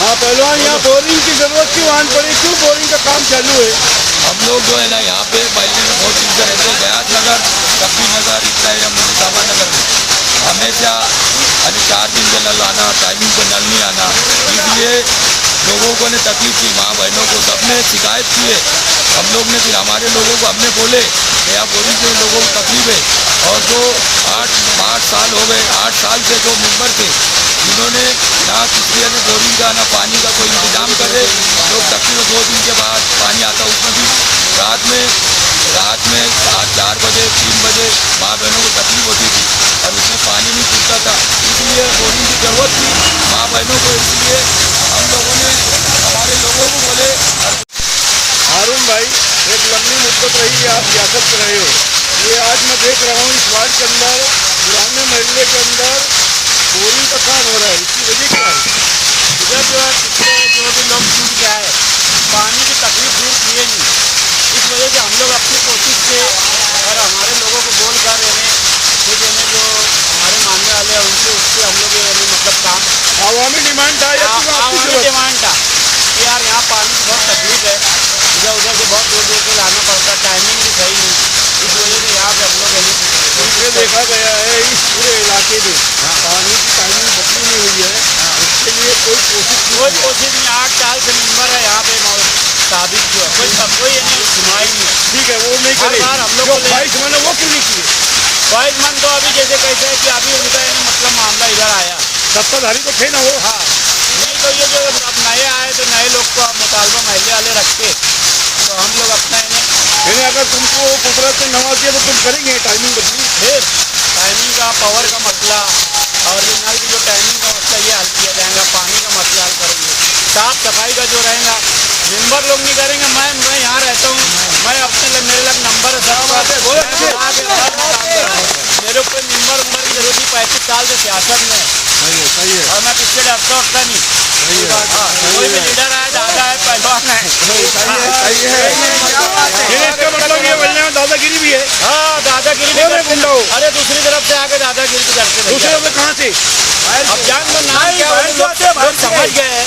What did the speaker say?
हाँ पहलवान, यहाँ बोरिंग की जरूरत क्यों आन पड़ी, क्यों बोरिंग का काम चालू है? हम लोग जो है ना यहाँ पे पहले में बहुत दिन से रहते गयास नगर, कपी नगर, इतना एरिया मुझे नगर में हमेशा 4 दिन पे नल आना, टाइमिंग पे नल नहीं आना, इसलिए लोगों को ने तकलीफ की, माँ बहनों को सबने शिकायत की है। हम लोग ने फिर हमारे लोगों को हमने बोले कि यहाँ बोरिंग के लोगों को तकलीफ है, और जो 8 साल हो गए, 8 साल से जो मेंबर थे जिन्होंने ना किसी ने बोरिंग का ना पानी का कोई इंतजाम करे, लोग तकरीबन 2 दिन के बाद पानी आता, उसमें भी रात में 4 बजे 3 बजे माँ बहनों को तकलीफ होती थी और उसमें पानी नहीं खुलता था, इसलिए बोरिंग की ज़रूरत थी माँ बहनों को। इसलिए हम लोगों ने हमारे लोगों को बोले। हारून भाई, एक लंबी मुद्दत रही है, आप सियासत कर रहे हो, ये आज मैं देख रहा हूँ इस वार्ड के अंदर, पुराने महल्ले के अंदर बोरिंग का काम हो रहा है, इसकी वजह क्या है? इधर जो है पिछले जो भी लोग छूट गया है, पानी की तकलीफ दूर किए नहीं, इस वजह से हम लोग अपनी कोशिश से और हमारे लोगों को बोल कर खुद जो हमारे मानने वाले हैं उनसे उससे हम लोग मतलब काम आवामी डिमांड था या आवामी डिमांड था कि यार यहाँ पानी की बहुत तकलीफ है, इधर उधर से बहुत दूर दूर से लाना पड़ता है, टाइमिंग भी सही नहीं, इस वजह से यहाँ पे हम लोग ये देखा गया है इस पूरे इलाके में पानी की टाइमिंग बदली नहीं हुई है, इसके लिए कोई कोशिश नहीं। 8 साल से मेंबर है यहाँ पे साबित जो है कोई सुनवाई नहीं है। ठीक है, वो नहीं करे, हम लोग ख्वाहिश मन है वो क्यों नहीं किए? ख्वाहिशमंद तो अभी जैसे कैसे है कि अभी उनका मतलब मामला इधर आया, सत्ताधारी तो थे ना वो। हाँ, नहीं तो ये जो अब नए आए तो नए लोग को मुतालबा महल्ले वाले रखे तो हम लोग अपना इन्हें अगर तुमको कुदरत से नवाजिए तो तुम करेंगे टाइमिंग बदली? फिर टाइमिंग का पावर का मसला और ये नल की जो टाइमिंग का मसला ये हल किया जाएगा, पानी का मसला हल करेंगे, साफ सफाई का जो रहेगा मेंबर लोग नहीं करेंगे। मैं यहाँ रहता हूँ, मैं अपने मेरे लग नंबर है, मेरे ऊपर मेंबर की जरूरत नहीं, 35 साल से सियासत में सही है और मैं पीछे डरता नहीं, कोई भी लीडर है, दादा है, पहलवान है, सही है। इसका मतलब ये बोलने में दादागिरी भी है। हाँ, दादागिरी भी करते हैं। अरे दूसरी तरफ से आके दादागिरी भी करते हैं। दूसरी तरफ से कहाँ से? अब जान लो नाम क्या, समझ गए।